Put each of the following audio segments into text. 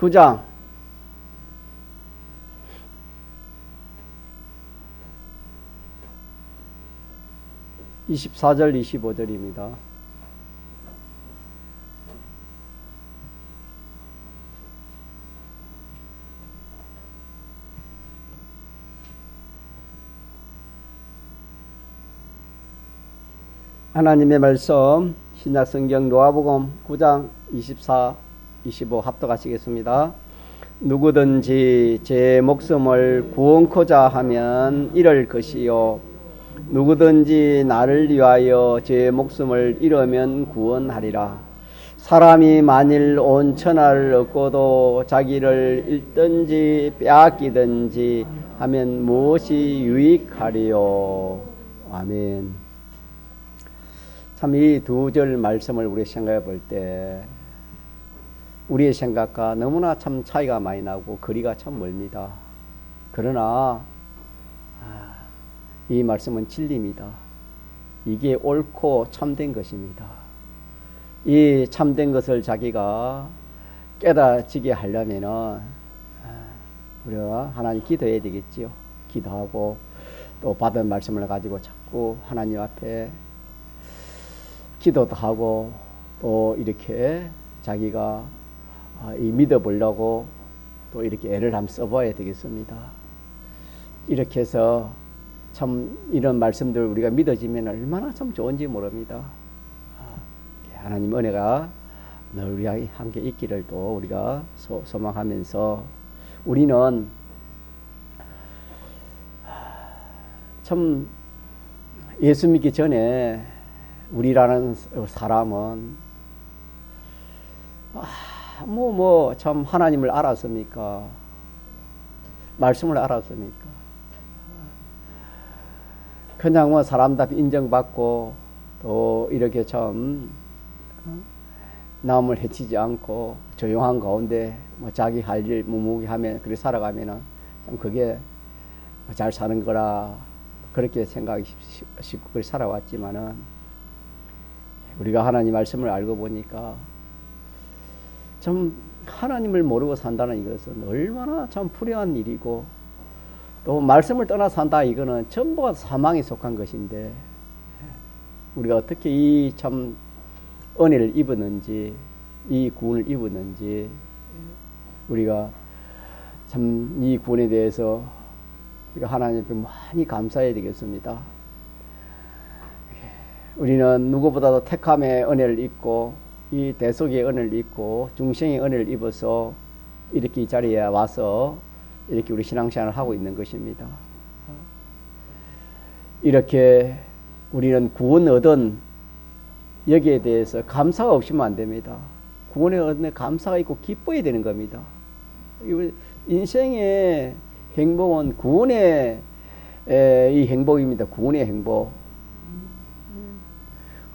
9장 24절 25절입니다. 하나님의 말씀 신약성경 누가복음 9장 24, 25 합독하시겠습니다. 누구든지 제 목숨을 구원코자 하면 잃을 것이요 누구든지 나를 위하여 제 목숨을 잃으면 구원하리라. 사람이 만일 온 천하를 얻고도 자기를 잃든지 빼앗기든지 하면 무엇이 유익하리요. 아멘. 참 이 두 절 말씀을 우리 생각해 볼 때 우리의 생각과 너무나 참 차이가 많이 나고 거리가 참 멀습니다. 그러나 이 말씀은 진리입니다. 이게 옳고 참된 것입니다. 이 참된 것을 자기가 깨닫지게 하려면은 우리가 하나님 기도해야 되겠지요. 기도하고 또 받은 말씀을 가지고 자꾸 하나님 앞에 기도도 하고 또 이렇게 자기가 이 믿어보려고 또 이렇게 애를 한번 써봐야 되겠습니다. 이렇게 해서 참 이런 말씀들 우리가 믿어지면 얼마나 참 좋은지 모릅니다. 하나님 은혜가 늘 우리 함께 있기를 또 우리가 소망하면서 우리는 참 예수 믿기 전에 우리라는 사람은 참 하나님을 알았습니까? 말씀을 알았습니까? 그냥 뭐 사람답게 인정받고 또 이렇게 참 남을 해치지 않고 조용한 가운데 뭐 자기 할 일 묵묵히 하면 그렇게 살아가면은 참 그게 잘 사는 거라 그렇게 생각하고 그렇게 살아왔지만은 우리가 하나님 말씀을 알고 보니까 참 하나님을 모르고 산다는 이것은 얼마나 참 불행한 일이고 또 말씀을 떠나 산다 이거는 전부가 사망에 속한 것인데 우리가 어떻게 이 참 은혜를 입었는지 이 구원을 입었는지 우리가 참 이 구원에 대해서 우리가 하나님께 많이 감사해야 되겠습니다. 우리는 누구보다도 택함의 은혜를 입고 이 대속의 은혜를 입고 중생의 은혜를 입어서 이렇게 이 자리에 와서 이렇게 우리 신앙생활을 하고 있는 것입니다. 이렇게 우리는 구원 얻은 여기에 대해서 감사가 없으면 안 됩니다. 구원에 얻은 감사가 있고 기뻐야 되는 겁니다. 인생의 행복은 구원의 이 행복입니다. 구원의 행복.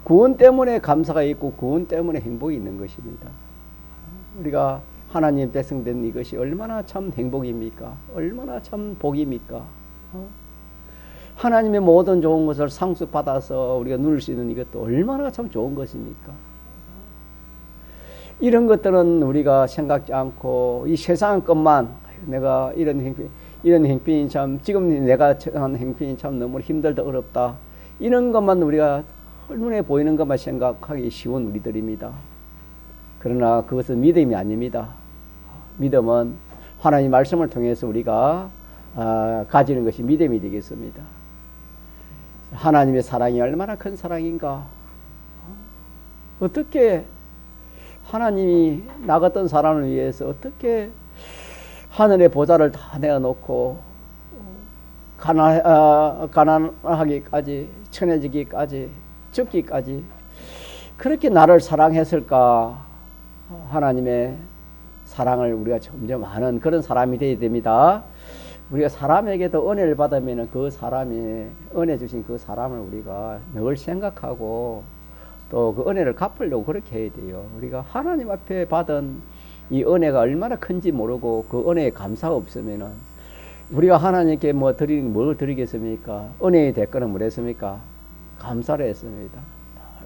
구원 때문에 감사가 있고 구원 때문에 행복이 있는 것입니다. 우리가 하나님 백성된 이것이 얼마나 참 행복입니까? 얼마나 참 복입니까? 하나님의 모든 좋은 것을 상속받아서 우리가 누릴 수 있는 이것도 얼마나 참 좋은 것입니까? 이런 것들은 우리가 생각지 않고 이 세상 것만 내가 이런 행편이 참 지금 내가 한 행편이 참 너무 힘들다 어렵다 이런 것만 우리가 눈에 보이는 것만 생각하기 쉬운 우리들입니다. 그러나 그것은 믿음이 아닙니다. 믿음은 하나님 말씀을 통해서 우리가 가지는 것이 믿음이 되겠습니다. 하나님의 사랑이 얼마나 큰 사랑인가. 어떻게 하나님이 나 같은 사람을 위해서 어떻게 하늘의 보좌를 다 내어놓고 가난하기까지 천해지기까지 죽기까지 그렇게 나를 사랑했을까. 하나님의 사랑을 우리가 점점 아는 그런 사람이 되어야 됩니다. 우리가 사람에게도 은혜를 받으면 그 사람이 은혜 주신 그 사람을 우리가 늘 생각하고 또 그 은혜를 갚으려고 그렇게 해야 돼요. 우리가 하나님 앞에 받은 이 은혜가 얼마나 큰지 모르고 그 은혜에 감사가 없으면은 우리가 하나님께 뭘 드리겠습니까? 은혜의 대가는 뭐랬습니까? 감사를 했습니다.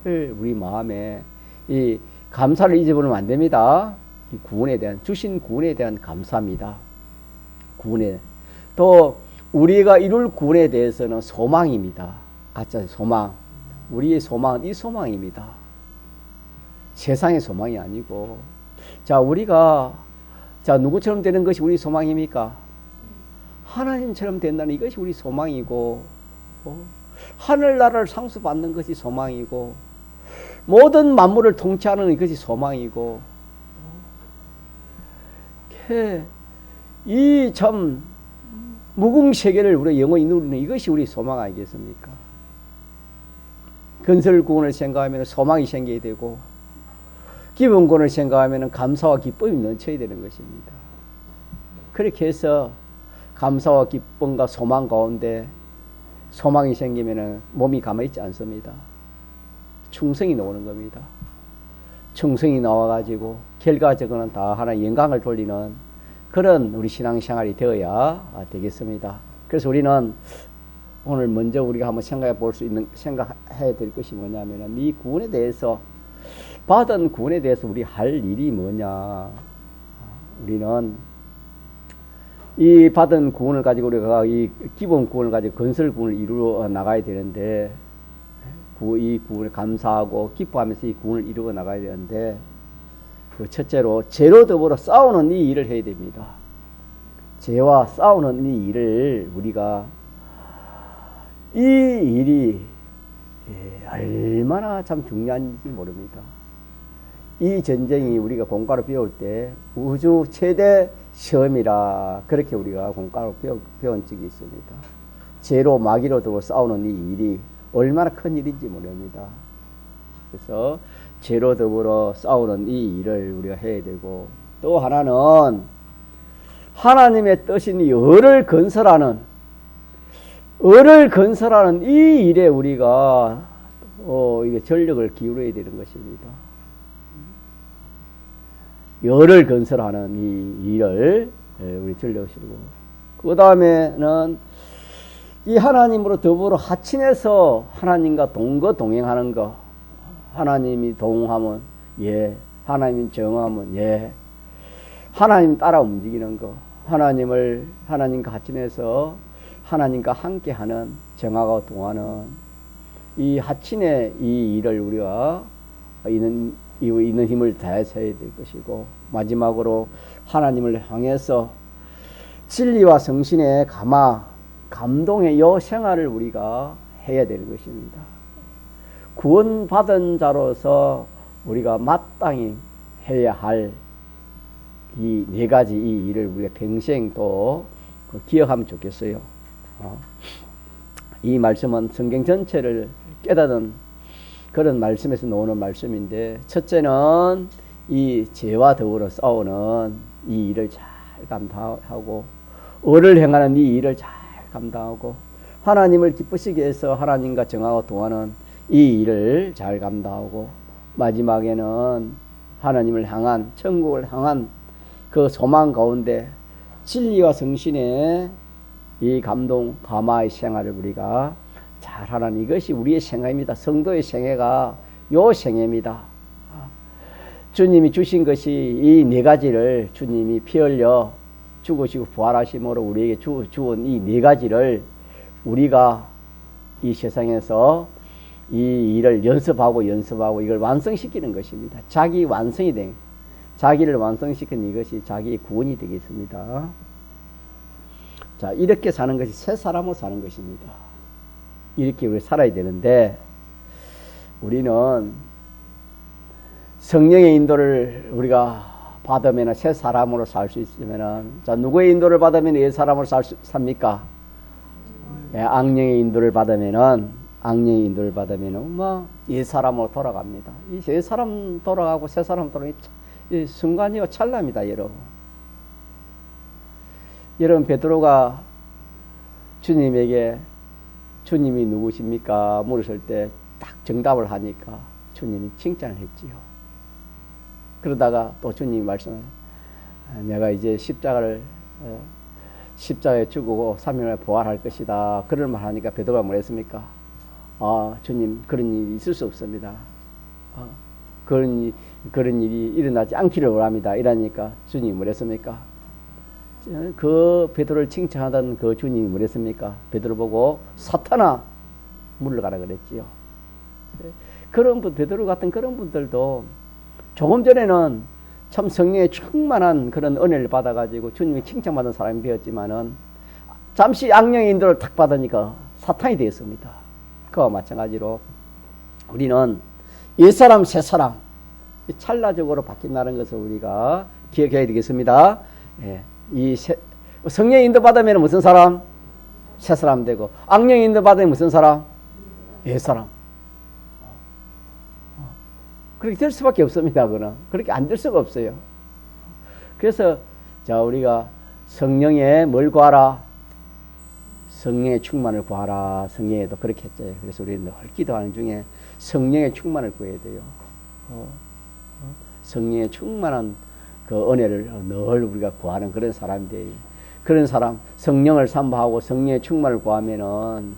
우리 마음에 이 감사를 잊어버리면 안 됩니다. 이 구원에 대한 주신 구원에 대한 감사입니다. 구원에 또 우리가 이룰 구원에 대해서는 소망입니다. 가짜 소망. 우리의 소망은 이 소망입니다. 세상의 소망이 아니고 자 우리가 자 누구처럼 되는 것이 우리 소망입니까? 하나님처럼 된다는 이것이 우리 소망이고 하늘나라를 상수받는 것이 소망이고 모든 만물을 통치하는 것이 소망이고 이 참 무궁세계를 우리가 영원히 누리는 이것이 우리 소망 아니겠습니까? 건설구원을 생각하면 소망이 생겨야 되고 기본구원을 생각하면 감사와 기쁨이 넘쳐야 되는 것입니다. 그렇게 해서 감사와 기쁨과 소망 가운데 소망이 생기면 몸이 가만히 있지 않습니다. 충성이 나오는 겁니다. 충성이 나와가지고 결과적으로는 다 하나의 영광을 돌리는 그런 우리 신앙생활이 되어야 되겠습니다. 그래서 우리는 오늘 먼저 우리가 한번 생각해 볼 수 있는 생각해야 될 것이 뭐냐면은 이 구원에 대해서 받은 구원에 대해서 우리 할 일이 뭐냐. 우리는 이 받은 구원을 가지고 우리가 이 기본 구원을 가지고 건설 구원을 이루어 나가야 되는데 이 구원에 감사하고 기뻐하면서 이 구원을 이루어 나가야 되는데 그 첫째로 죄로 더불어 싸우는 이 일을 해야 됩니다. 죄와 싸우는 이 일을 우리가 이 일이 얼마나 참 중요한지 모릅니다. 이 전쟁이 우리가 공과로 배울 때 우주 최대 시험이라 그렇게 우리가 공과로 배운 적이 있습니다. 죄로 마귀로 더불어 싸우는 이 일이 얼마나 큰 일인지 모릅니다. 그래서 죄로 더불어 싸우는 이 일을 우리가 해야 되고 또 하나는 하나님의 뜻인 이 을을 건설하는 이 일에 우리가 이게 전력을 기울여야 되는 것입니다. 열을 건설하는 이 일을 우리 전력을 실고 그 다음에는 이 하나님으로 더불어 하친해서 하나님과 동거동행하는 거. 하나님이 동하면 예, 하나님이 정하면 예, 하나님 따라 움직이는 거. 하나님과 하친해서 하나님과 함께하는 정하고 동하는 이 하친의 이 일을 우리가 있는 힘을 다해서 해야 될 것이고 마지막으로 하나님을 향해서 진리와 성신의 감동의 요 생활을 우리가 해야 되는 것입니다. 구원받은 자로서 우리가 마땅히 해야 할 이 네 가지 이 일을 우리가 평생 또 기억하면 좋겠어요. 이 말씀은 성경 전체를 깨닫는 그런 말씀에서 나오는 말씀인데 첫째는 이 죄와 더불어 싸우는 이 일을 잘 감당하고 의를 행하는 이 일을 잘 감당하고 하나님을 기쁘시게 해서 하나님과 정하고 동하는 이 일을 잘 감당하고 마지막에는 하나님을 향한 천국을 향한 그 소망 가운데 진리와 성신의 이 감마의 생활을 우리가 잘하는 이것이 우리의 생애입니다. 성도의 생애가 요 생애입니다. 주님이 주신 것이 이 네 가지를 주님이 피 흘려 죽으시고 부활하심으로 우리에게 주은 이 네 가지를 우리가 이 세상에서 이 일을 연습하고 이걸 완성시키는 것입니다. 자기 완성이 된 자기를 완성시킨 이것이 자기의 구원이 되겠습니다. 자, 이렇게 사는 것이 새 사람으로 사는 것입니다. 이렇게 우리 살아야 되는데 우리는 성령의 인도를 우리가 받으면 새 사람으로 살 수 있으면 자 누구의 인도를 받으면 옛 사람으로 삽니까? 예, 악령의 인도를 받으면은 옛 사람으로 돌아갑니다. 이 옛 사람 돌아가고 새 사람 돌아가는 이 순간이요 찰나입니다, 여러분. 여러분 베드로가 주님에게 주님이 누구십니까? 물었을 때 딱 정답을 하니까 주님이 칭찬을 했지요. 그러다가 또 주님이 말씀하세요. 내가 이제 십자가에 죽고 3일 만에 부활할 것이다. 그런 말 하니까 베드로가 뭐랬습니까? 주님 그런 일이 있을 수 없습니다. 그런 그런 일이 일어나지 않기를 원합니다. 이러니까 주님이 뭐랬습니까? 그 베드로를 칭찬하던 그 주님이 뭐랬습니까? 베드로 보고 사탄아 물러가라 그랬지요. 그런 분, 베드로 같은 그런 분들도 조금 전에는 참 성령에 충만한 그런 은혜를 받아가지고 주님이 칭찬받은 사람이 되었지만은 잠시 악령의 인도를 탁 받으니까 사탄이 되었습니다. 그와 마찬가지로 우리는 옛사람 새사람 찰나적으로 바뀐다는 것을 우리가 기억해야 되겠습니다. 예, 성령의 인도 받으면 무슨 사람? 새사람 되고, 악령의 인도 받으면 무슨 사람? 옛사람. 그렇게 될 수밖에 없습니다. 그렇게 안 될 수가 없어요. 그래서 자, 우리가 성령의 뭘 구하라? 성령의 충만을 구하라. 성령에도 그렇게 했죠. 그래서 우리는 늘 기도하는 중에 성령의 충만을 구해야 돼요. 성령의 충만한 그 은혜를 늘 우리가 구하는 그런 사람들이, 그런 사람, 성령을 삼보하고 성령의 충만을 구하면은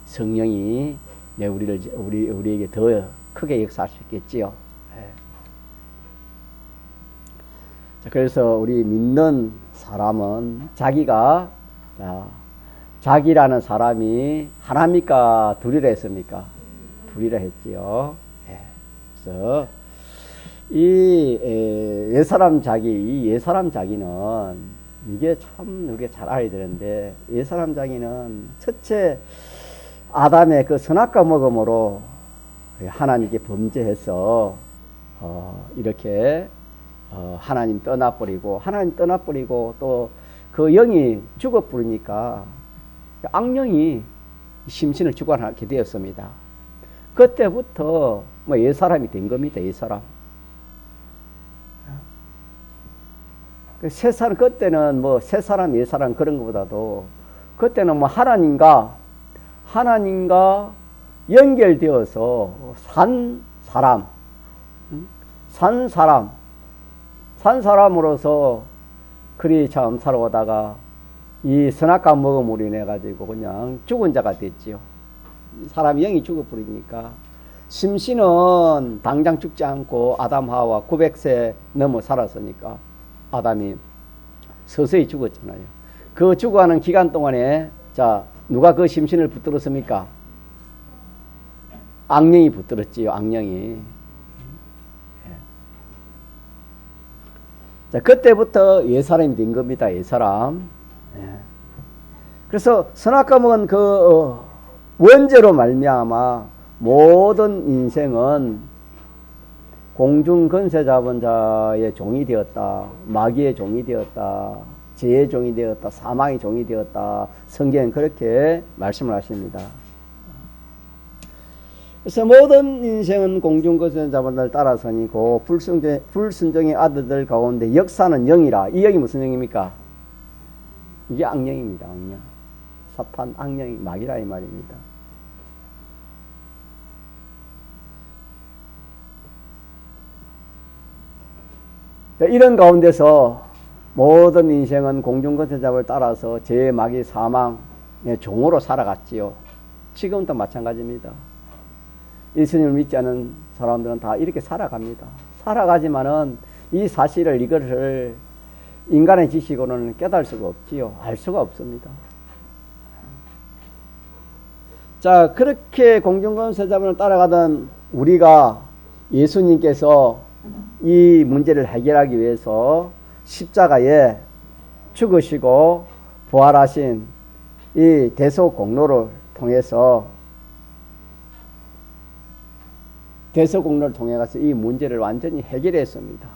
성령이 우리에게 더 크게 역사할 수 있겠지요. 그래서 우리 믿는 사람은 자기라는 사람이 하나입니까? 둘이라 했습니까? 둘이라 했지요. 그래서 이 옛사람 자기는 이게 참 우리가 잘 알아야 되는데, 옛사람 자기는 첫째 아담의 그 선악과 먹음으로 하나님께 범죄해서 이렇게 하나님 떠나버리고 또 그 영이 죽어버리니까 악령이 심신을 주관하게 되었습니다. 그때부터 뭐 옛사람이 된 겁니다. 옛사람. 새사람, 그때는 뭐 새사람 옛사람 그런 것보다도 그때는 뭐 하나님과 연결되어서 산 사람으로서 그리 참 살아오다가 이 선악과 먹음으로 인해 가지고 그냥 죽은 자가 됐지요. 사람이 영이 죽어버리니까 심신은 당장 죽지 않고 아담 하와 900세 넘어 살았으니까 아담이 서서히 죽었잖아요. 그 죽어가는 기간 동안에 자, 누가 그 심신을 붙들었습니까? 악령이 붙들었지요. 악령이. 자, 그때부터 옛사람이 된 겁니다. 옛사람. 그래서 선악과 먹은 그 원죄로 말미암아 모든 인생은 공중 권세 잡은 자의 종이 되었다. 마귀의 종이 되었다. 죄의 종이 되었다. 사망의 종이 되었다. 성경은 그렇게 말씀을 하십니다. 그래서 모든 인생은 공중 권세 잡은 자를 따라서니고 불순종의 아들들 가운데 역사는 영이라. 이 영이 무슨 영입니까? 이게 악령입니다. 악령. 사탄 악령이 마귀라 이 말입니다. 이런 가운데서 모든 인생은 공중권세잡을 따라서 죄의 마귀 사망의 종으로 살아갔지요. 지금도 마찬가지입니다. 예수님을 믿지 않은 사람들은 다 이렇게 살아갑니다. 살아가지만은 이 사실을, 이것을 인간의 지식으로는 깨달을 수가 없지요. 알 수가 없습니다. 자, 그렇게 공중권세잡을 따라가던 우리가 예수님께서 이 문제를 해결하기 위해서 십자가에 죽으시고 부활하신 이 대속공로를 통해서 통해 가서 이 문제를 완전히 해결했습니다.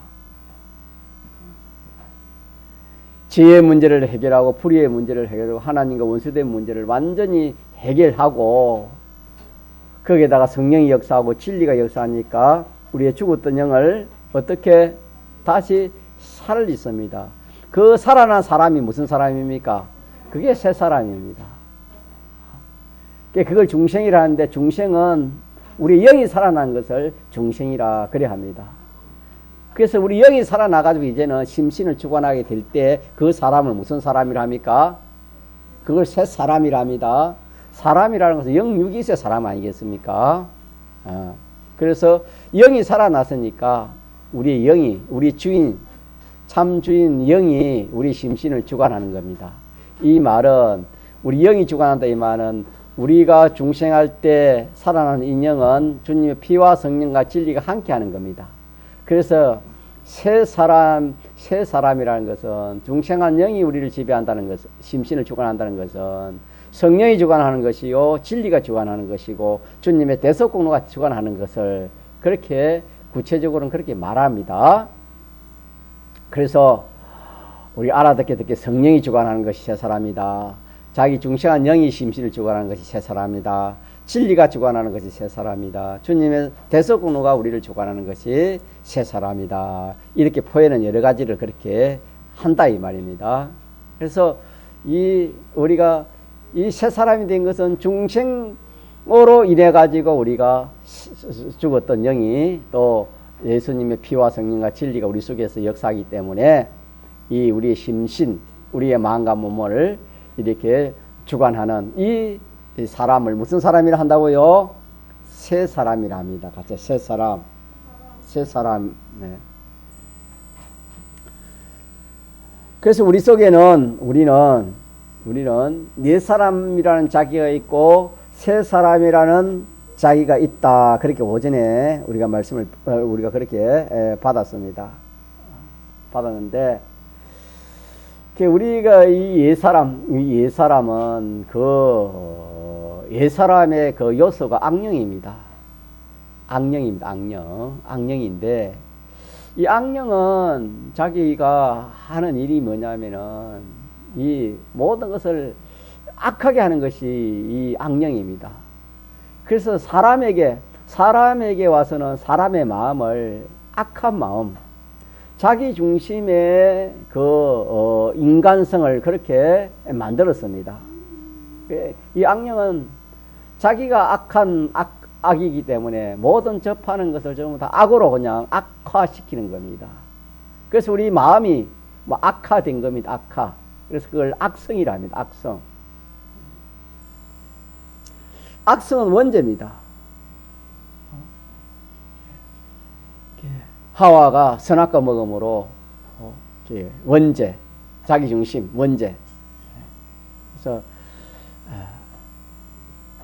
죄의 문제를 해결하고 불의의 문제를 해결하고 하나님과 원수된 문제를 완전히 해결하고 거기에다가 성령이 역사하고 진리가 역사하니까 우리의 죽었던 영을 어떻게 다시 살리습니다. 그 살아난 사람이 무슨 사람입니까? 그게 새 사람입니다. 그걸 중생이라 하는데, 중생은 우리 영이 살아난 것을 중생이라 그래 합니다. 그래서 우리 영이 살아나가지고 이제는 심신을 주관하게 될 때 그 사람을 무슨 사람이라 합니까? 그걸 새 사람이라 합니다. 사람이라는 것은 영육이 있어야 사람 아니겠습니까? 그래서 영이 살아났으니까 우리의 영이, 우리 주인, 참 주인 영이 우리 심신을 주관하는 겁니다. 이 말은 우리 영이 주관한다 이 말은 우리가 중생할 때 살아나는 인영은 주님의 피와 성령과 진리가 함께하는 겁니다. 그래서 새 사람이라는 것은 중생한 영이 우리를 지배한다는 것, 심신을 주관한다는 것은 성령이 주관하는 것이요 진리가 주관하는 것이고 주님의 대속공로가 주관하는 것을 그렇게 구체적으로는 그렇게 말합니다. 그래서 우리 알아듣게 성령이 주관하는 것이 새 사람이다. 자기 중생한 영이 심신을 주관하는 것이 새 사람이다. 진리가 주관하는 것이 새 사람이다. 주님의 대속공로가 우리를 주관하는 것이 새 사람이다. 이렇게 표현은 여러 가지를 그렇게 한다 이 말입니다. 그래서 우리가 이 새 사람이 된 것은 중생으로 인해 가지고 우리가 죽었던 영이 또 예수님의 피와 성령과 진리가 우리 속에서 역사하기 때문에 이 우리의 심신, 우리의 마음과 몸을 이렇게 주관하는 이 사람을 무슨 사람이라 한다고요? 새 사람이라 합니다. 같이 새 사람. 네. 그래서 우리 속에는 우리는 네 사람이라는 자기가 있고 새 사람이라는 자기가 있다. 그렇게 오전에 우리가 말씀을 우리가 그렇게 받았습니다. 받았는데 우리가 이 옛사람은 그 옛사람의 그 요소가 악령입니다. 악령인데 이 악령은 자기가 하는 일이 뭐냐면은 이 모든 것을 악하게 하는 것이 이 악령입니다. 그래서 사람에게 와서는 사람의 마음을 악한 마음, 자기 중심의 그 인간성을 그렇게 만들었습니다. 이 악령은 자기가 악한 악이기 때문에 모든 접하는 것을 전부 다 악으로 그냥 악화시키는 겁니다. 그래서 우리 마음이 뭐 악화된 겁니다. 악화. 그래서 그걸 악성이라 합니다. 악성. 악성은 원죄입니다. 하와가 선악과 먹음으로 원죄, 자기중심, 원죄. 그래서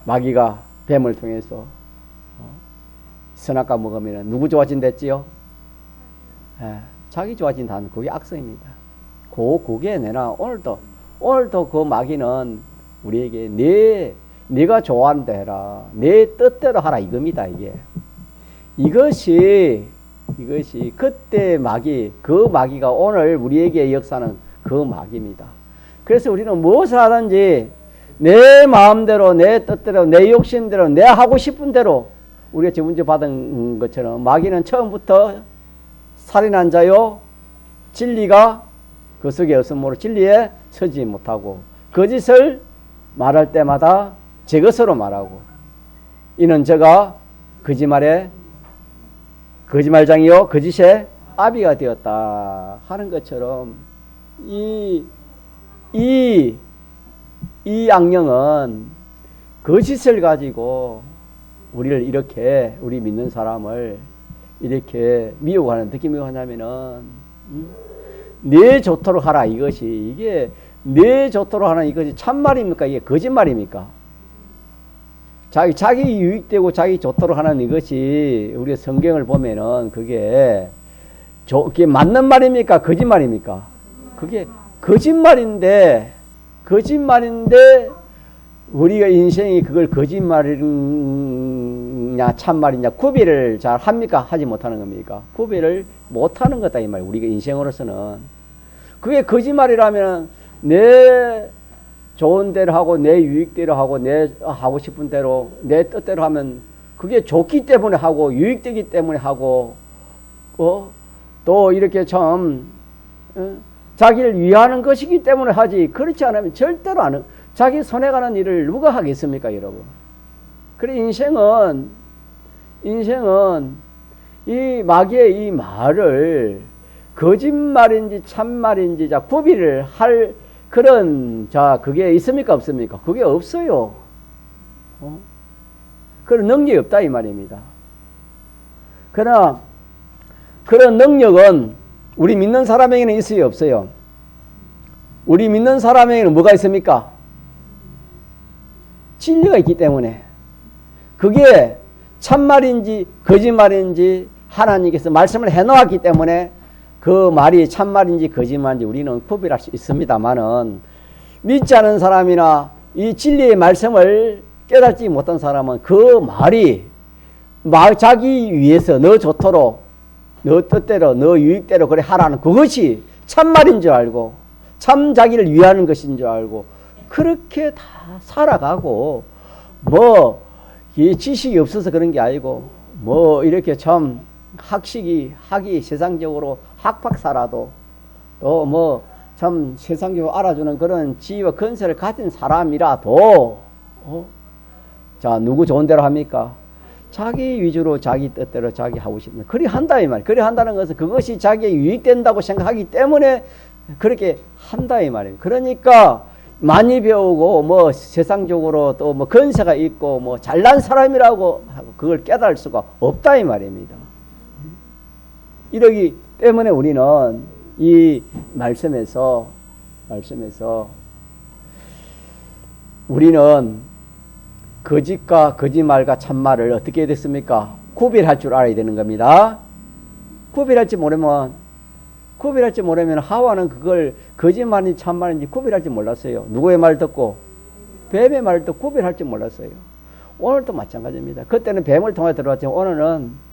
마귀가 뱀을 통해서 선악과 먹으면 누구 좋아진댔지요? 자기 좋아진다는 그게 악성입니다. 그게 내나 오늘도 그 마귀는 우리에게 네가 좋아하는 데 해라, 내 뜻대로 하라 이겁니다. 이것이 그때 그 마귀가 오늘 우리에게 역사는 그 마귀입니다. 그래서 우리는 무엇을 하든지 내 마음대로, 내 뜻대로, 내 욕심대로, 내 하고 싶은 대로 우리가 지금 문제 받은 것처럼 마귀는 처음부터 살인한 자요, 진리가 그 속에 없으므로 진리에 서지 못하고 거짓을 말할 때마다 제 것으로 말하고 이는 저가 거짓말장이요 거짓의 아비가 되었다 하는 것처럼 이 악령은 거짓을 가지고 우리를 이렇게 우리 믿는 사람을 이렇게 미혹하는 어떻게 미혹하냐면은 내 좋도록 하라 이게 내 좋도록 하는 이것이 참말입니까? 이게 거짓말입니까? 자기 유익되고 자기 좋도록 하는 이것이 우리 성경을 보면은 그게 맞는 말입니까? 거짓말입니까? 그게 거짓말인데 우리가 인생이 그걸 거짓말이냐 참말이냐 구별을 잘 합니까? 하지 못하는 겁니까? 구별을 못하는 거다 이 말. 우리가 인생으로서는 그게 거짓말이라면 내 좋은 대로 하고 내 유익대로 하고 내 하고 싶은 대로 내 뜻대로 하면 그게 좋기 때문에 하고 유익되기 때문에 하고 또 이렇게 참 자기를 위하는 것이기 때문에 하지 그렇지 않으면 절대로 안 자기 손에 가는 일을 누가 하겠습니까 여러분. 그래 인생은 이 마귀의 이 말을 거짓말인지 참말인지 구비를 할 그런 그게 있습니까 없습니까? 그게 없어요. 그런 능력이 없다 이 말입니다. 그러나 그런 능력은 우리 믿는 사람에게는 있어요, 없어요? 우리 믿는 사람에게는 뭐가 있습니까? 진리가 있기 때문에. 그게 참말인지 거짓말인지 하나님께서 말씀을 해놓았기 때문에 그 말이 참말인지 거짓말인지 우리는 구별할 수 있습니다만은, 믿지 않은 사람이나 이 진리의 말씀을 깨닫지 못한 사람은 그 말이 자기 위해서 너 좋도록 너 뜻대로 너 유익대로 그래 하라는 그것이 참말인 줄 알고 참 자기를 위하는 것인 줄 알고 그렇게 다 살아가고, 뭐 이 지식이 없어서 그런 게 아니고 뭐 이렇게 참 학이 세상적으로 학박사라도 또 뭐 참 세상적으로 알아주는 그런 지위와 건세를 가진 사람이라도 자, 누구 좋은 대로 합니까? 자기 위주로 자기 뜻대로 자기 하고 싶은 그리 한다 이 말. 그리 한다는 것은 그것이 자기에 유익된다고 생각하기 때문에 그렇게 한다 이 말이에요. 그러니까 많이 배우고 뭐 세상적으로 또 뭐 건세가 있고 뭐 잘난 사람이라고 하고 그걸 깨달을 수가 없다 이 말입니다. 이러기 때문에 우리는 이 말씀에서 우리는 거짓과 거짓말과 참말을 어떻게 해야 됐습니까? 구별할 줄 알아야 되는 겁니다. 구별할 줄 모르면 하와는 그걸 거짓말인지 참말인지 구별할 줄 몰랐어요. 누구의 말 듣고? 뱀의 말을 듣고 구별할 줄 몰랐어요. 오늘도 마찬가지입니다. 그때는 뱀을 통해 들어왔지만 오늘은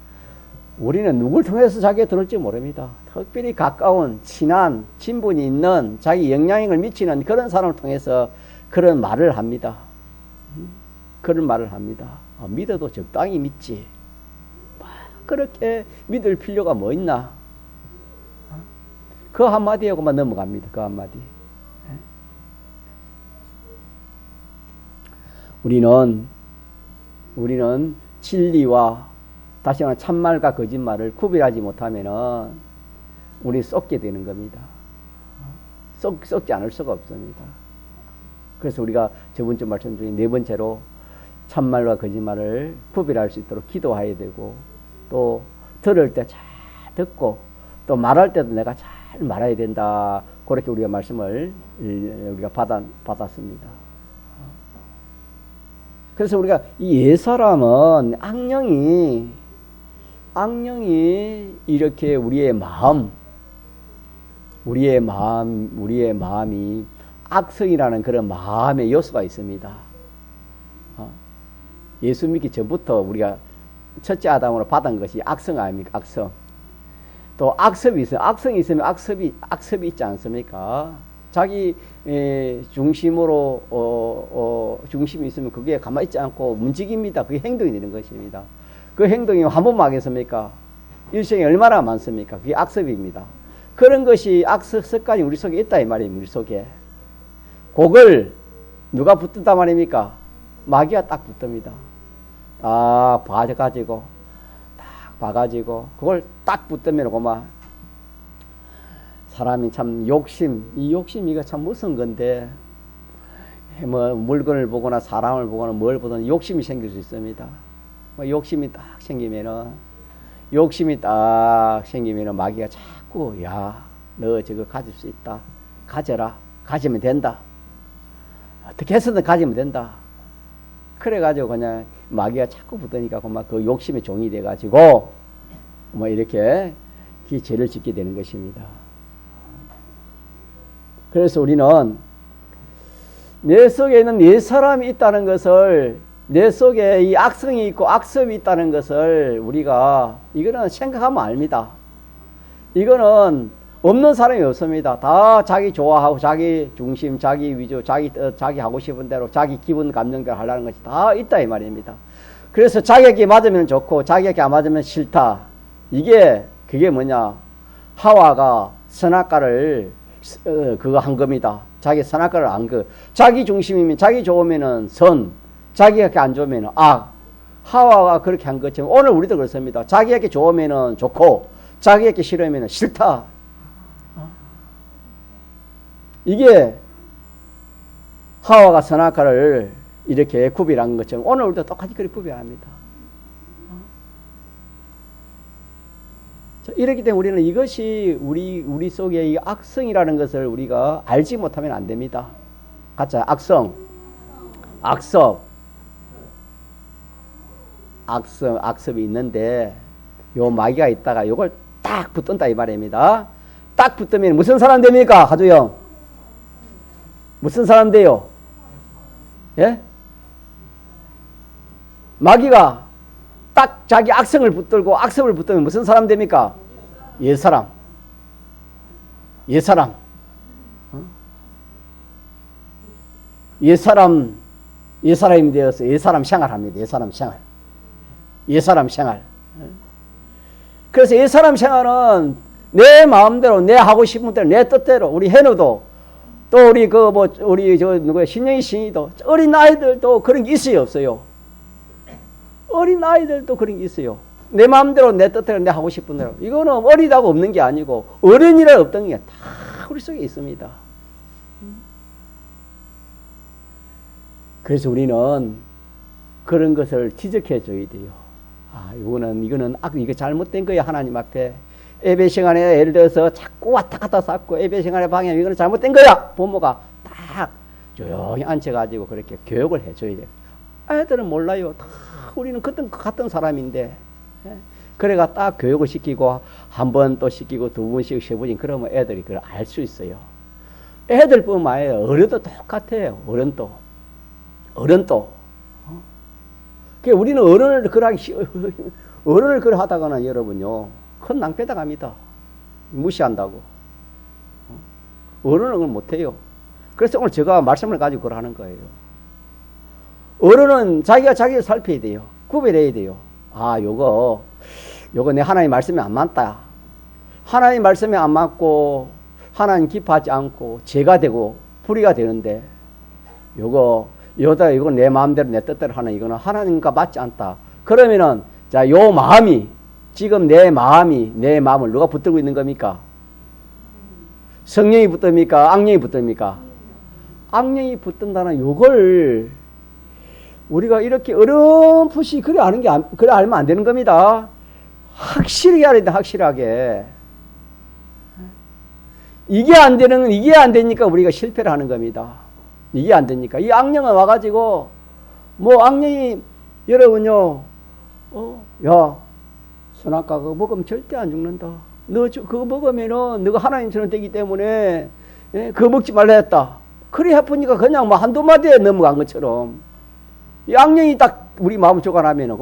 우리는 누굴 통해서 자기가 들을지 모릅니다. 특별히 가까운 친한 친분이 있는 자기 영향력을 미치는 그런 사람을 통해서 그런 말을 합니다. 그런 말을 합니다. 믿어도 적당히 믿지. 그렇게 믿을 필요가 뭐 있나? 그 한마디 하고만 넘어갑니다. 그 한마디. 우리는 진리와 다시 말해 참말과 거짓말을 구별하지 못하면은 우리 썩게 되는 겁니다. 썩지 않을 수가 없습니다. 그래서 우리가 저번 주 말씀 중에 네 번째로 참말과 거짓말을 구별할 수 있도록 기도해야 되고, 또 들을 때 잘 듣고 또 말할 때도 내가 잘 말해야 된다. 그렇게 우리가 말씀을 우리가 받았습니다. 그래서 우리가 이 옛사람은 악령이 이렇게 우리의 마음이 악성이라는 그런 마음의 요소가 있습니다. 예수 믿기 전부터 우리가 첫째 아담으로 받은 것이 악성 아닙니까? 악성. 또 악습이 있어요. 악성이 있으면 악습이 있지 않습니까? 자기 중심으로 중심이 있으면 그게 가만히 있지 않고 움직입니다. 그게 행동이 되는 것입니다. 그 행동이 한 번만 하겠습니까? 일생에 얼마나 많습니까? 그게 악습입니다. 그런 것이 악습 습관이 우리 속에 있다 이 말입니다. 우리 속에. 그걸 누가 붙든다 말입니까? 마귀가 딱 붙습니다. 딱 봐가지고 그걸 딱 붙으면 그만 사람이 참 이 욕심이가 참 무서운 건데, 뭐 물건을 보거나 사람을 보거나 뭘 보든 욕심이 생길 수 있습니다. 욕심이 딱 생기면은 마귀가 자꾸 너 저거 가질 수 있다. 가져라. 가지면 된다. 어떻게 해서든 가지면 된다. 그래가지고 그냥 마귀가 자꾸 붙으니까 그만 그 욕심의 종이 돼가지고 뭐 이렇게 죄를 짓게 되는 것입니다. 그래서 우리는 내 속에 있는 내 사람이 있다는 것을, 내 속에 이 악성이 있고 악습이 있다는 것을 우리가 이거는 생각하면 압니다. 이거는 없는 사람이 없습니다. 다 자기 좋아하고 자기 중심, 자기 위주, 자기 뜻, 자기 하고 싶은 대로 자기 기분 감정대로 하려는 것이 다 있다 이 말입니다. 그래서 자기에게 맞으면 좋고 자기에게 안 맞으면 싫다. 그게 뭐냐? 하와가 선악과를 그거 한 겁니다. 자기 선악과를 안 자기 중심이면 자기 좋으면은 선, 자기에게 안 좋으면은 악. 하와가 그렇게 한 것처럼 오늘 우리도 그렇습니다. 자기에게 좋으면은 좋고 자기에게 싫으면은 싫다. 이게 하와가 선악과를 이렇게 구별한 것처럼 오늘 우리도 똑같이 그렇게 구별합니다. 이렇기 때문에 우리는 이것이 우리 속에 이 악성이라는 것을 우리가 알지 못하면 안 됩니다. 가짜 악성, 악습이 있는데 요 마귀가 있다가 요걸 딱 붙든다 이 말입니다. 딱 붙으면 무슨 사람 됩니까? 하조영 무슨 사람 돼요? 예? 마귀가 딱 자기 악성을 붙들고 악습을 붙들면 무슨 사람 됩니까? 옛사람. 옛사람이 되어서 옛사람 생활합니다. 옛사람 생활. 그래서 옛사람 생활은 내 마음대로, 내 하고 싶은 대로, 내 뜻대로, 우리 현우도 또 우리 신영희 신이도 어린 아이들도 그런 게 있어요, 없어요? 어린 아이들도 그런 게 있어요. 내 마음대로, 내 뜻대로, 내 하고 싶은 대로. 이거는 어리다고 없는 게 아니고 어른이라 없던 게 다 우리 속에 있습니다. 그래서 우리는 그런 것을 지적해 줘야 돼요. 이거는 이거 잘못된 거야, 하나님 앞에. 예배 시간에 예를 들어서 자꾸 왔다 갔다 쌓고 예배 시간에 방해하면 이거는 잘못된 거야. 부모가 딱 조용히 앉혀가지고 그렇게 교육을 해줘야 돼요. 애들은 몰라요. 다 우리는 같은 사람인데. 그래가 딱 교육을 시키고 한 번 또 시키고 두 번씩 세 번씩 그러면 애들이 그걸 알 수 있어요. 애들뿐만 아니라 어른도 똑같아요. 어른도. 그러니까 우리는 어른을 그걸 하다가는 여러분요 큰 낭패다 갑니다. 무시한다고. 어른은 그걸 못해요. 그래서 오늘 제가 말씀을 가지고 그걸 하는 거예요. 어른은 자기가 자기를 살펴야 돼요. 구별해야 돼요. 요거 내 하나님 말씀이 안 맞다. 하나님 말씀이 안 맞고 하나님 기뻐하지 않고 죄가 되고 불의가 되는데 이거 내 마음대로 내 뜻대로 하는 이거는 하나님과 맞지 않다. 그러면은 요 마음이 지금 내 마음을 누가 붙들고 있는 겁니까? 성령이 붙듭니까? 악령이 붙듭니까? 악령이 붙든다는 요걸 우리가 이렇게 어렴풋이 그래 알면 안 되는 겁니다. 확실하게 알아야 돼, 확실하게. 이게 안 되니까 우리가 실패를 하는 겁니다. 이게 안 되니까. 이 악령은 와가지고, 악령이, 여러분요, 야, 선악과 그거 먹으면 절대 안 죽는다. 너 그거 먹으면은 너가 하나님처럼 되기 때문에, 그거 먹지 말라 했다. 그래 해보니까 그냥 한두 마디에 넘어간 것처럼. 이 악령이 딱 우리 마음을 조간하면은,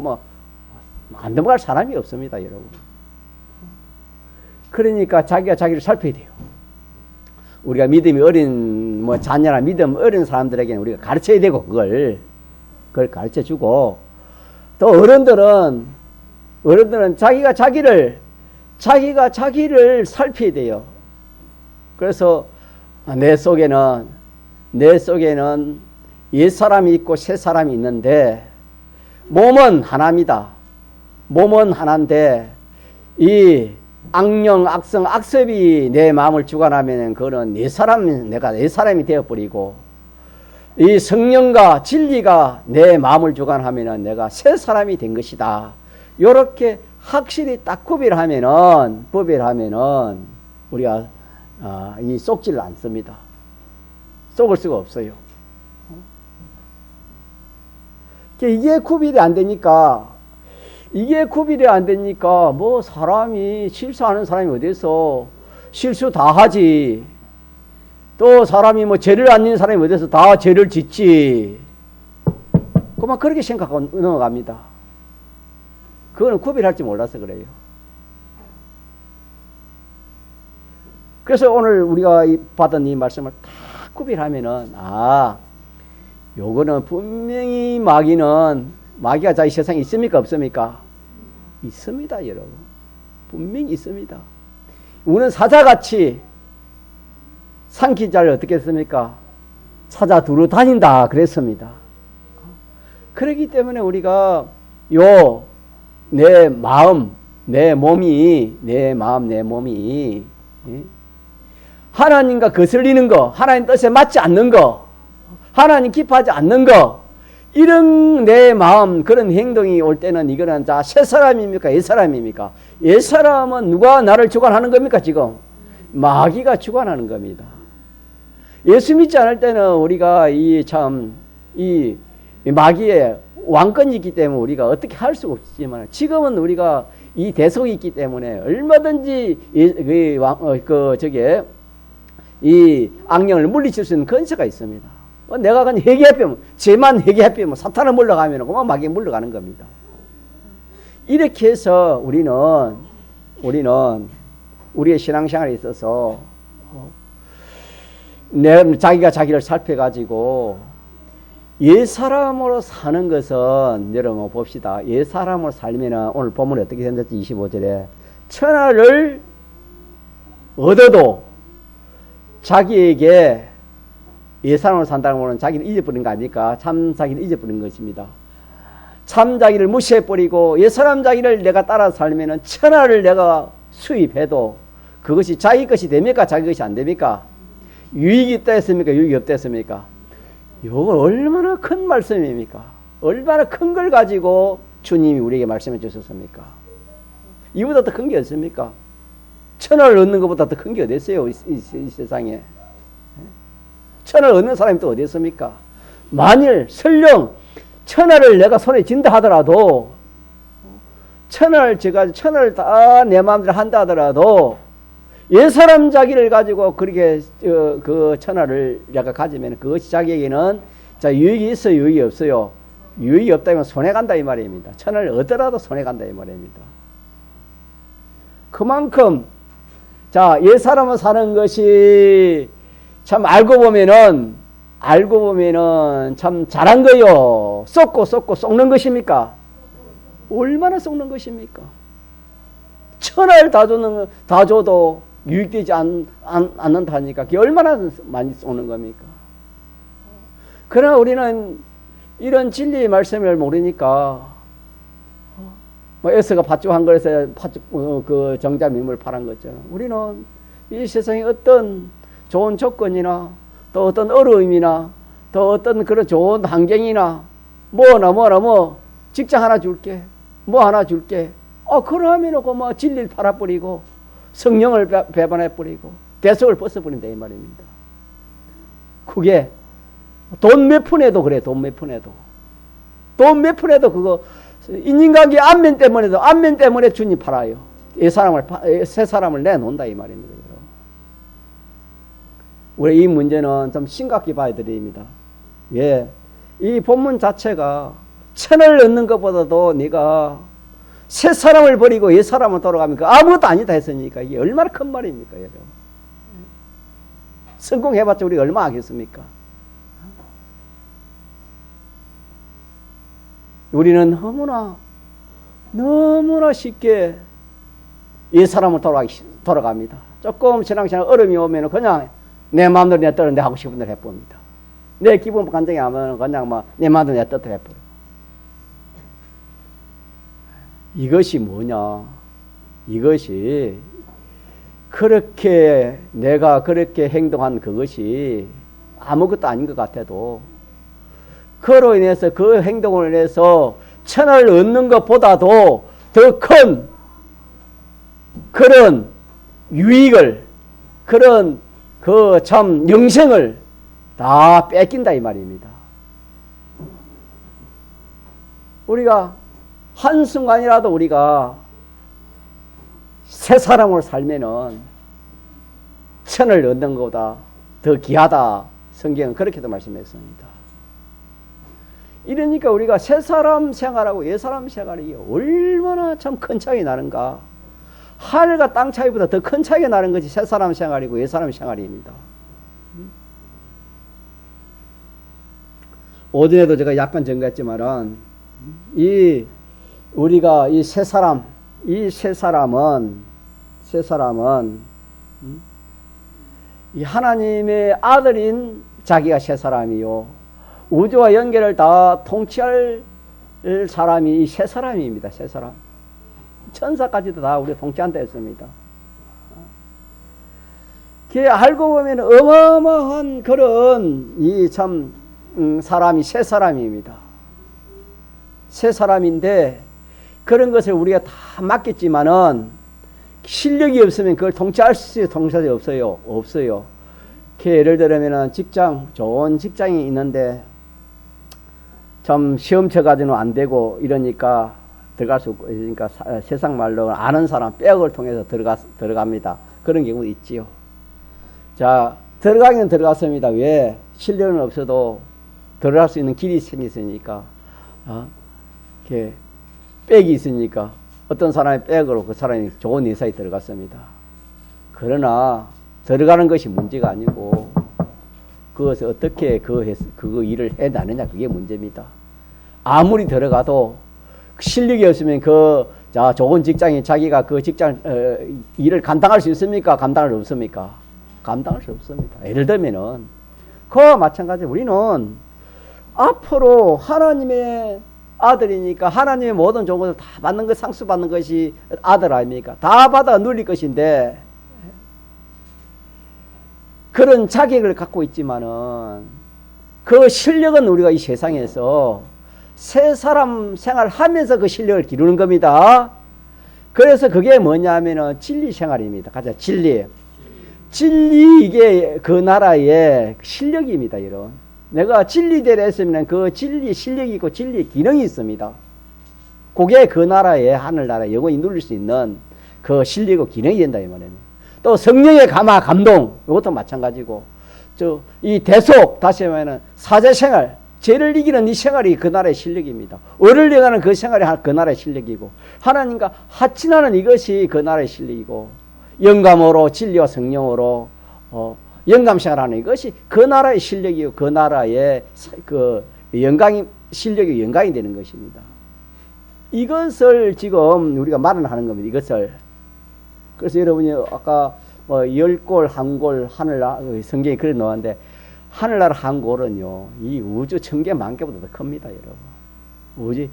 안 넘어갈 사람이 없습니다, 여러분. 그러니까 자기가 자기를 살펴야 돼요. 우리가 믿음이 어린, 자녀나 믿음 어린 사람들에게는 우리가 가르쳐야 되고, 그걸 가르쳐 주고, 또 어른들은 자기가 자기를 살펴야 돼요. 그래서 내 속에는 옛사람이 있고 새사람이 있는데, 몸은 하나입니다. 몸은 하나인데, 이 악령, 악성, 악습이 내 마음을 주관하면 그거는 내가 내 사람이 되어버리고, 이 성령과 진리가 내 마음을 주관하면 내가 새 사람이 된 것이다. 요렇게 확실히 딱 구별하면은 우리가 이 속지를 안 씁니다. 속을 수가 없어요. 이게 구별이 안 되니까 사람이 실수하는 사람이 어디서 실수 다 하지. 또 사람이 죄를 안 짓는 사람이 어디서 다 죄를 짓지. 그만 그렇게 생각하고 넘어갑니다. 그거는 구별할 줄 몰라서 그래요. 그래서 오늘 우리가 받은 이 말씀을 다 구별하면은 요거는 분명히 마귀가 자기 세상에 있습니까? 없습니까? 있습니다, 여러분. 분명히 있습니다. 우리는 사자같이 산기자를 어떻게 했습니까? 찾아 두루 다닌다 그랬습니다. 그렇기 때문에 우리가 내 몸이 하나님과 거슬리는 거, 하나님 뜻에 맞지 않는 거, 하나님 기뻐하지 않는 거, 이런 내 마음, 그런 행동이 올 때는 이거는 새 사람입니까? 옛 사람입니까? 옛사람은 누가 나를 주관하는 겁니까? 지금 마귀가 주관하는 겁니다. 예수 믿지 않을 때는 우리가 이 마귀의 왕권이 있기 때문에 우리가 어떻게 할 수가 없지만, 지금은 우리가 이 대속이 있기 때문에 얼마든지 이 악령을 물리칠 수 있는 권세가 있습니다. 내가 그냥 회개하면, 죄만 회개하면 사탄을 물러가면 그만 마귀에 물러가는 겁니다. 이렇게 해서 우리는 우리의 신앙생활에 있어서 자기가 자기를 살펴가지고 옛사람으로 사는 것은, 여러분 봅시다. 옛사람으로 살면 오늘 본문에 어떻게 된댔지? 25절에 천하를 얻어도 자기에게, 옛사람으로 산다는 것은 자기를 잊어버린 거 아닙니까? 참 자기를 잊어버린 것입니다. 참 자기를 무시해버리고 옛사람 자기를 내가 따라 살면 천하를 내가 수입해도 그것이 자기 것이 됩니까? 자기 것이 안 됩니까? 유익이 있다 했습니까? 유익이 없다 했습니까? 이건 얼마나 큰 말씀입니까? 얼마나 큰 걸 가지고 주님이 우리에게 말씀해 주셨습니까? 이보다 더 큰 게 없습니까? 천하를 얻는 것보다 더 큰 게 어디 있어요? 이 세상에. 천하를 얻는 사람이 또 어디 있습니까? 만일 설령 천하를 내가 손에 쥔다 하더라도, 천하를 다 내 마음대로 한다 하더라도, 옛사람 자기를 가지고 그렇게 그 천하를 내가 가지면 그것이 자기에게는 유익이 있어요? 유익이 없어요? 유익이 없다면 손해간다 이 말입니다. 천하를 얻더라도 손해간다 이 말입니다. 그만큼 옛사람은 사는 것이 참 알고 보면은 참 잘한 거요. 쏟고 쏟는 것입니까? 얼마나 쏟는 것입니까? 천하를 다 줘도 유익되지 않는다니까 그게 얼마나 많이 쏟는 겁니까? 그러나 우리는 이런 진리의 말씀을 모르니까 에서가 팥죽 한 그릇에 그 정자 민물 팔은 것처럼, 우리는 이 세상에 어떤 좋은 조건이나 또 어떤 어려움이나 또 어떤 그런 좋은 환경이나 직장 하나 줄게, 하나 줄게, 그러면 진리를 팔아버리고 성령을 배반해버리고 대속을 벗어버린다 이 말입니다. 그게 돈 몇 푼에도 그래. 돈 몇 푼에도 그거 인간관계 안면 때문에 주님 팔아요. 새 사람을 내놓는다 이 말입니다. 여러분. 우리 이 문제는 좀 심각히 봐야 됩니다. 예, 이 본문 자체가 천을 얻는 것보다도 네가 새 사람을 버리고 옛 사람을 돌아가면 그 아무것도 아니다 했으니까 이게 얼마나 큰 말입니까, 여러분? 성공해봤자 우리가 얼마 하겠습니까? 우리는 너무나 쉽게 옛 사람을 돌아갑니다. 조금 신앙생활 어려움이 오면 그냥 내 마음대로 내 뜻대로 내 하고 싶은 대로 해봅니다. 내 기분 감정이 하면 그냥 내 마음대로 내 뜻대로 해버려. 이것이 뭐냐? 이것이 내가 그렇게 행동한 그것이 아무것도 아닌 것 같아도, 그로 인해서 그 행동을 인해서 천을 얻는 것보다도 더 큰 그런 유익을, 그런 참 영생을 다 뺏긴다 이 말입니다. 우리가 한순간이라도 우리가 새 사람으로 살면은 천을 얻는 것보다 더 귀하다. 성경은 그렇게도 말씀했습니다. 이러니까 우리가 새 사람 생활하고 옛 사람 생활이 얼마나 참 큰 차이 나는가. 하늘과 땅 차이보다 더 큰 차이가 나는 것이 새 사람 생활이고 옛 사람 생활입니다. 오전에도 제가 약간 전가했지만은 우리가 이 새 사람은 이 하나님의 아들인 자기가 새 사람이요, 우주와 연결을 다 통치할 사람이 이 새 사람입니다. 새 사람. 천사까지도 다 우리 통치한다 했습니다. 그게 알고 보면 어마어마한 그런 사람이 새 사람입니다. 새 사람인데 그런 것을 우리가 다 맡겼지만은 실력이 없으면 그걸 통치할 수 있어요? 통치할 수 없어요? 없어요. 예를 들면은 좋은 직장이 있는데 좀 시험 쳐가지고는 안 되고 이러니까 들어갈 수 없고, 그러니까 세상 말로 아는 사람 백을 통해서 들어갑니다. 그런 경우도 있지요. 자, 들어가긴 들어갔습니다. 왜? 실력은 없어도 들어갈 수 있는 길이 생겼으니까, 이렇게 백이 있으니까 어떤 사람이 백으로 그 사람이 좋은 회사에 들어갔습니다. 그러나 들어가는 것이 문제가 아니고 그것을 어떻게 그 일을 해나느냐, 그게 문제입니다. 아무리 들어가도 실력이 없으면 좋은 직장에 자기가 그 직장 일을 감당할 수 있습니까? 감당할 수 없습니까? 감당할 수 없습니다. 예를 들면은 그와 마찬가지 우리는 앞으로 하나님의 아들이니까 하나님의 모든 좋은 것을 다 받는 것, 상수 받는 것이 아들 아닙니까? 다 받아 누릴 것인데 그런 자격을 갖고 있지만은 그 실력은 우리가 이 세상에서 새 사람 생활하면서 그 실력을 기르는 겁니다. 그래서 그게 뭐냐면은 진리 생활입니다. 가자, 진리. 진리, 이게 그 나라의 실력입니다. 이런. 내가 진리대로 했으면 그 진리 실력이 있고 진리 기능이 있습니다. 그게 그 나라의 하늘나라 영원히 누릴 수 있는 그 실력이고 기능이 된다 이 말이에요. 또 성령의 감동, 이것도 마찬가지고, 이 대속, 다시 말하면 사제생활, 죄를 이기는 이 생활이 그 나라의 실력입니다. 의를 행하는 그 생활이 그 나라의 실력이고, 하나님과 합친하는 이것이 그 나라의 실력이고, 영감으로 진리와 성령으로 영감생활하는 이것이 그 나라의 실력이고, 그 나라의 그 실력이 영광이 되는 것입니다. 이것을 지금 우리가 말을 하는 겁니다. 이것을. 그래서 여러분이 아까 열골, 한골, 하늘나라, 성경에 그래 놓았는데, 하늘나라 한골은요, 이 우주 천개 만개보다 더 큽니다, 여러분. 우주,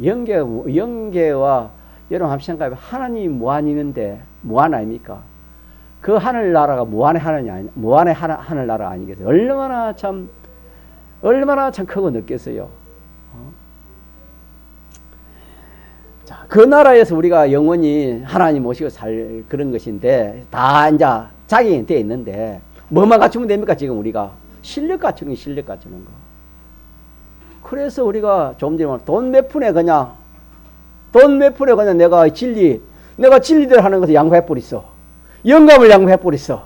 영계와, 여러분 한번 생각해보면, 하나님이 무한이는데, 무한 아닙니까? 그 하늘나라가 무한의 하늘나라 아니겠어요? 얼마나 참 크고 넓겠어요. 자, 그 나라에서 우리가 영원히 하나님 모시고 살 그런 것인데, 다 이제 자격이 되어 있는데, 뭐만 갖추면 됩니까? 지금 우리가 실력 갖추는 거. 그래서 우리가 조금 전에 돈 몇 푼에 그냥 내가 진리대로 하는 것을 양보해버렸어. 영감을 양보해버렸어.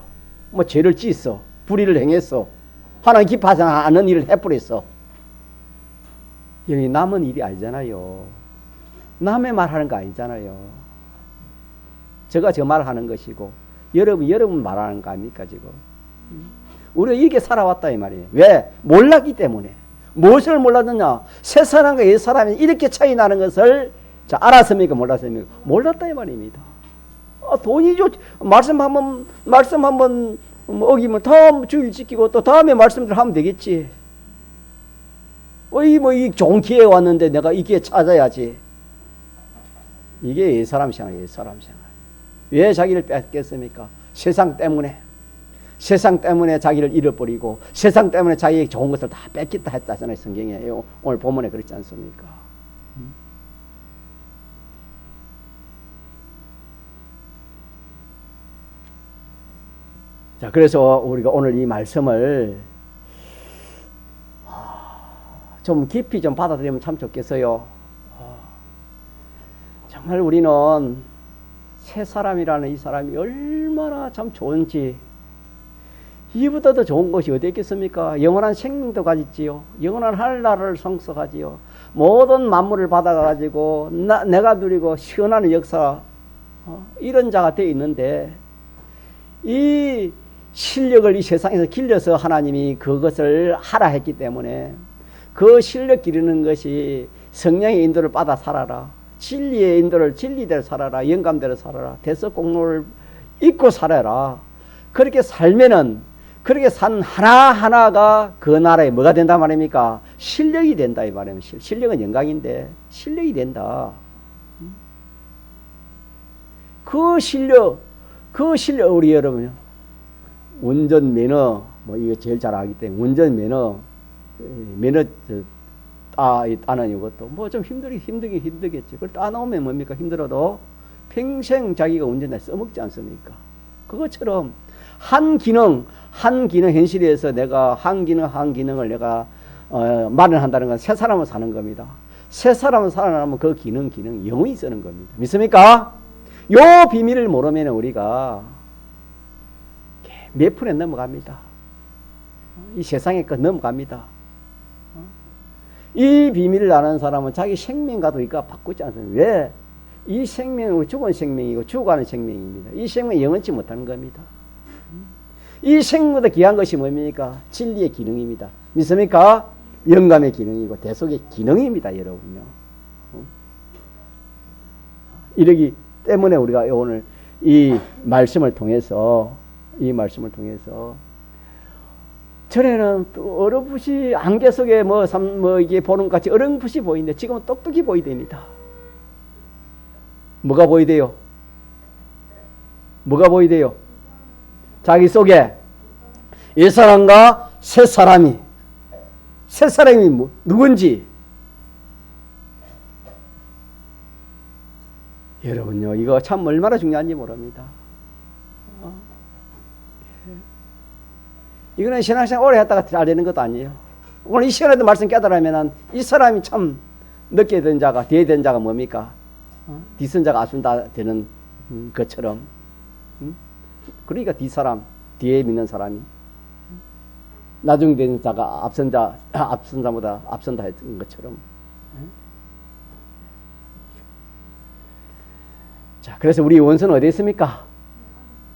뭐 죄를 지었어. 불의를 행했어. 하나님 기뻐하지 않는 일을 해버렸어. 여기 남은 일이 아니잖아요. 남의 말하는 거 아니잖아요. 제가 저 말하는 것이고, 여러분 말하는 거 아닙니까, 지금? 우리가 이렇게 살아왔다, 이 말이에요. 왜? 몰랐기 때문에. 무엇을 몰랐느냐? 새 사람과 옛 사람이 이렇게 차이 나는 것을 알았습니까? 몰랐습니까? 몰랐다, 이 말입니다. 돈이 말씀 한번 어기면 다음 주일 지키고 또 다음에 말씀들 하면 되겠지. 이 좋은 기회에 왔는데 내가 이 기회 찾아야지. 이게 옛사람 생활이에요, 옛사람 생활. 왜 자기를 뺏겠습니까? 세상 때문에 자기를 잃어버리고, 세상 때문에 자기에게 좋은 것을 다 뺏겠다 했다잖아요, 성경에. 오늘 본문에 그렇지 않습니까? 자, 그래서 우리가 오늘 이 말씀을 좀 깊이 좀 받아들이면 참 좋겠어요. 정말 우리는 새 사람이라는 이 사람이 얼마나 참 좋은지, 이보다 더 좋은 것이 어디 있겠습니까? 영원한 생명도 가지지요. 영원한 하늘나라를 성속하지요. 모든 만물을 받아가지고 내가 누리고 시원한 역사, 이런 자가 되어 있는데, 이 실력을 이 세상에서 길러서 하나님이 그것을 하라 했기 때문에 그 실력 기르는 것이 성령의 인도를 받아 살아라. 진리의 인도를 진리대로 살아라. 영감대로 살아라. 대속공로를 잊고 살아라. 그렇게 살면은, 그렇게 산 하나하나가 그 나라에 뭐가 된다 말입니까? 실력이 된다 이 말입니다. 실력은 영광인데 실력이 된다. 그 실력 우리 여러분 운전면허 이거 제일 잘 알기 때문에 운전면허 따는 이것도 뭐 좀 힘들겠지. 그걸 따놓으면 뭡니까? 힘들어도 평생 자기가 운전에 써먹지 않습니까? 그것처럼 한 기능 현실에서 내가 한 기능을 내가 마련한다는 건 새 사람을 사는 겁니다. 새 사람을 살아나면 그 기능 영원히 쓰는 겁니다. 믿습니까? 요 비밀을 모르면 우리가 몇 푼에 넘어갑니다. 이 세상의 것 넘어갑니다. 이 비밀을 아는 사람은 자기 생명과도 이거 바꾸지 않습니다. 왜? 이 생명은 죽은 생명이고 죽어가는 생명입니다. 이 생명이 영원치 못하는 겁니다. 이 생명보다 귀한 것이 뭡니까? 진리의 기능입니다. 믿습니까? 영감의 기능이고 대속의 기능입니다, 여러분요. 이러기 때문에 우리가 오늘 이 말씀을 통해서 전에는 또 어렴풋이 안개 속에 이게 보는 것 같이 어렴풋이 보이는데 지금은 똑똑히 보이됩니다. 뭐가 보이대요? 자기 속에 옛사람과 새사람이 누군지 여러분요, 이거 참 얼마나 중요한지 모릅니다. 이거는 신앙생활 오래 했다가 잘 되는 것도 아니에요. 오늘 이 시간에도 말씀 깨달으면 이 사람이 참 늦게 된 자가, 뒤에 된 자가 뭡니까? 뒤선 자가 앞선다 되는 것처럼. 그러니까 뒷사람, 뒤에 믿는 사람이 나중 된 자가 앞선 자보다 앞선다 했던 것처럼. 자, 그래서 우리 원수는 어디에 있습니까?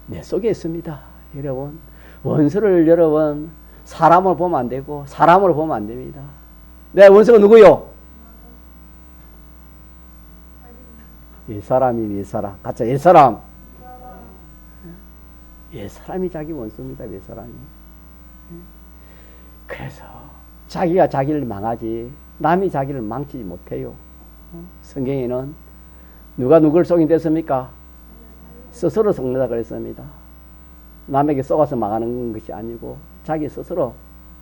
내 속에 있습니다. 여러분, 원수를 여러분 사람으로 보면 안 되고 사람으로 보면 안 됩니다. 내 원수가 누구요? 옛사람이 옛사람. 가짜 옛사람. 옛사람이 자기 원수입니다. 옛사람이. 그래서 자기가 자기를 망하지 남이 자기를 망치지 못해요. 성경에는 누가 누구를 속인 됐습니까? 스스로 속는다 그랬습니다. 남에게 속아서 망하는 것이 아니고 자기 스스로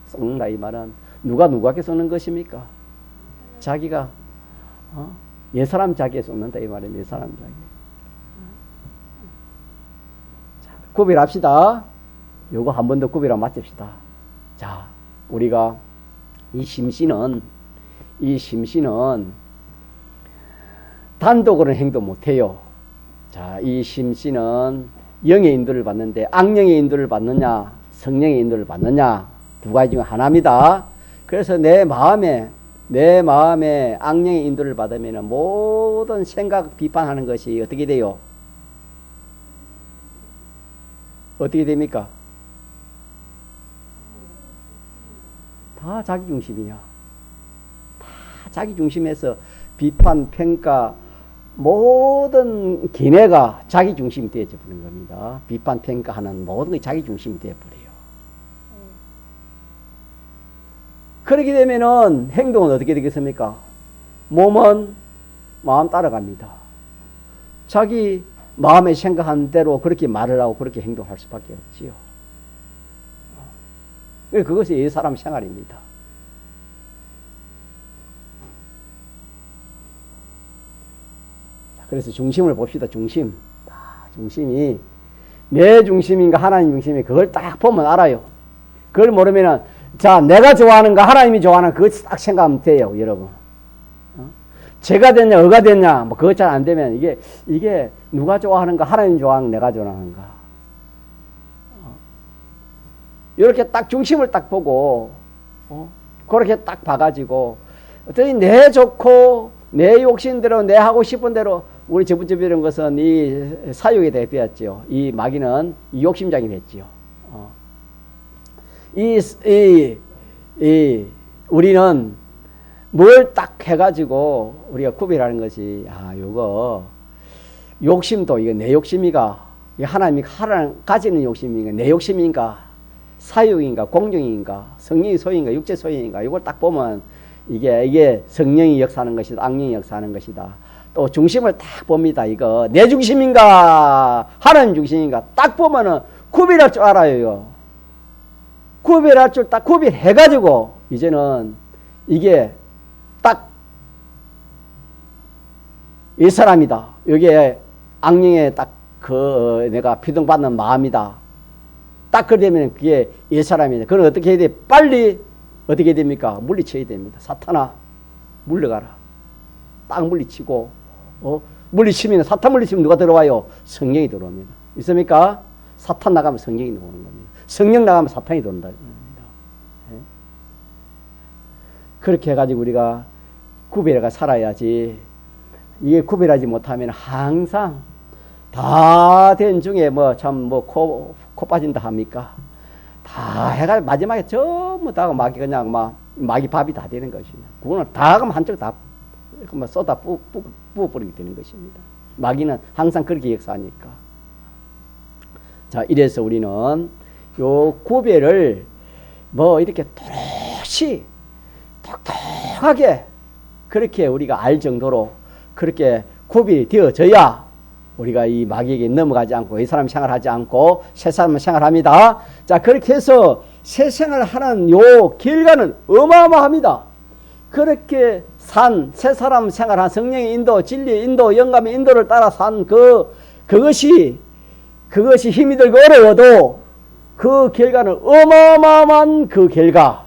속는다 이 말은 누가 누구에게 속는 것입니까? 자기가 옛사람 자기에 속는다 이 말은 옛사람 자기. 자, 구별합시다. 요거 한 번 더 구별하고 맞춥시다. 자, 우리가 이 심신은 단독으로는 행동 못해요. 자, 이 심신은 영의 인도를 받는데 악령의 인도를 받느냐 성령의 인도를 받느냐 두 가지 중 하나입니다. 그래서 내 마음에 악령의 인도를 받으면 모든 생각 비판하는 것이 어떻게 돼요? 어떻게 됩니까? 다 자기 중심이야. 다 자기 중심에서 비판, 평가 모든 기내가 자기 중심이 되어져 버리는 겁니다. 비판, 평가하는 모든 게 자기 중심이 되어버려요. 그렇게 되면은 행동은 어떻게 되겠습니까? 몸은 마음 따라갑니다. 자기 마음에 생각한 대로 그렇게 말을 하고 그렇게 행동할 수밖에 없지요. 그것이 옛사람 생활입니다. 그래서 중심을 봅시다. 중심이 내 중심인가 하나님 중심인가 그걸 딱 보면 알아요. 그걸 모르면은 자 내가 좋아하는가 하나님이 좋아하는가 그걸 딱 생각하면 돼요. 여러분. 제가 됐냐 어가 됐냐 뭐 그것 잘 안 되면 이게 누가 좋아하는가 하나님 좋아하는가 내가 좋아하는가 이렇게 딱 중심을 딱 보고 그렇게 딱 봐가지고 어떻게 내 좋고 내 욕심대로 내 하고 싶은 대로 우리 저번주에 배운 것은 이 사욕에 대해 배웠죠. 이 마귀는 이 욕심장이 됐지요. 우리는 뭘 딱 해가지고 우리가 구별하는 것이 요거 욕심도 이게 내 욕심이가 하나님이 가지는 욕심인가 내 욕심인가 사욕인가 공경인가 성령이 소유인가 육체 소유인가 이걸 딱 보면 이게 성령이 역사하는 것이다 악령이 역사하는 것이다. 또 중심을 딱 봅니다. 이거 내 중심인가 하나님 중심인가 딱 보면은 구별할 줄 알아요. 구별할 줄 딱 구별해가지고 이제는 이게 옛사람이다. 이게 악령의 딱 그 내가 피동받는 마음이다. 딱 그러면 그게 옛사람이다. 그럼 어떻게 해야 돼? 빨리 어떻게 됩니까? 물리쳐야 됩니다. 사탄아 물러가라. 딱 물리치고 물리치면 사탄 물리치면 누가 들어와요? 성령이 들어옵니다. 있습니까? 사탄 나가면 성령이 들어오는 겁니다. 성령 나가면 사탄이 들어온다. 그렇게 해가지고 우리가 구별해가 살아야지. 이게 구별하지 못하면 항상 다 된 중에 뭐 참 뭐 코 빠진다 합니까? 다 해가 마지막에 전부 다 막이 그냥 막 막이 밥이 다 되는 것입니다. 그거는 다 그럼 한쪽 다 쏟아 부어버리게 되는 것입니다. 마귀는 항상 그렇게 역사하니까. 자, 이래서 우리는 요 구별을 뭐 이렇게 또렷이 똑똑하게 그렇게 우리가 알 정도로 그렇게 구별이 되어져야 우리가 이 마귀에게 넘어가지 않고 이 사람 생활하지 않고 새 사람은 생활합니다. 자, 그렇게 해서 새 생활하는 요 결과는 어마어마합니다. 그렇게 새 사람 생활한 성령의 인도, 진리의 인도, 영감의 인도를 따라 산 그것이 힘이 들고 어려워도 그 결과는 어마어마한 그 결과,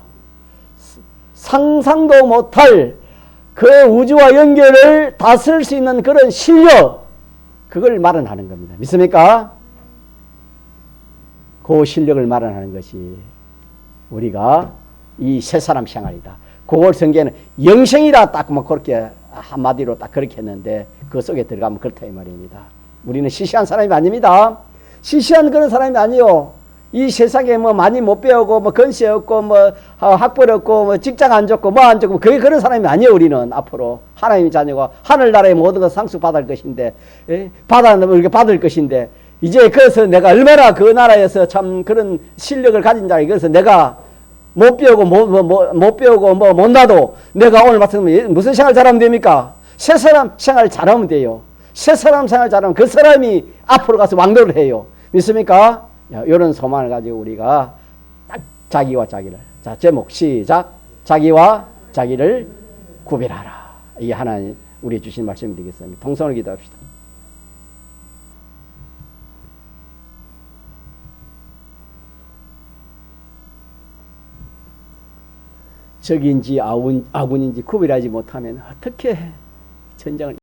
상상도 못할 그 우주와 연결을 다스릴 수 있는 그런 실력, 그걸 마련하는 겁니다. 믿습니까? 그 실력을 마련하는 것이 우리가 이 새 사람 생활이다. 그걸 성경에는 영생이다 딱 뭐 그렇게 한마디로 딱 그렇게 했는데 그 속에 들어가면 그렇다 이 말입니다. 우리는 시시한 사람이 아닙니다. 시시한 그런 사람이 아니요. 이 세상에 뭐 많이 못 배우고 뭐 건시 없고 뭐 학벌 없고 뭐 직장 안 좋고 뭐 안 좋고 그게 그런 사람이 아니에요. 우리는 앞으로 하나님의 자녀가 하늘나라의 모든 것 상속받을 것인데 이렇게 받을 것인데 이제 그래서 내가 얼마나 그 나라에서 참 그런 실력을 가진 자라 그래서 내가 못 배우고 못 배우고 뭐 못나도 내가 오늘 말씀 무슨 생활 잘하면 됩니까? 새 사람 생활 잘하면 돼요. 새 사람 생활 잘하면 그 사람이 앞으로 가서 왕도를 해요. 믿습니까? 이런 소망을 가지고 우리가 딱 자기와 자기를. 자, 제목 시작. 자기와 자기를 구별하라. 이게 하나님 우리 주신 말씀이 되겠습니다. 통성을 기도합시다. 적인지 아군인지 구별하지 못하면 어떻게 전쟁을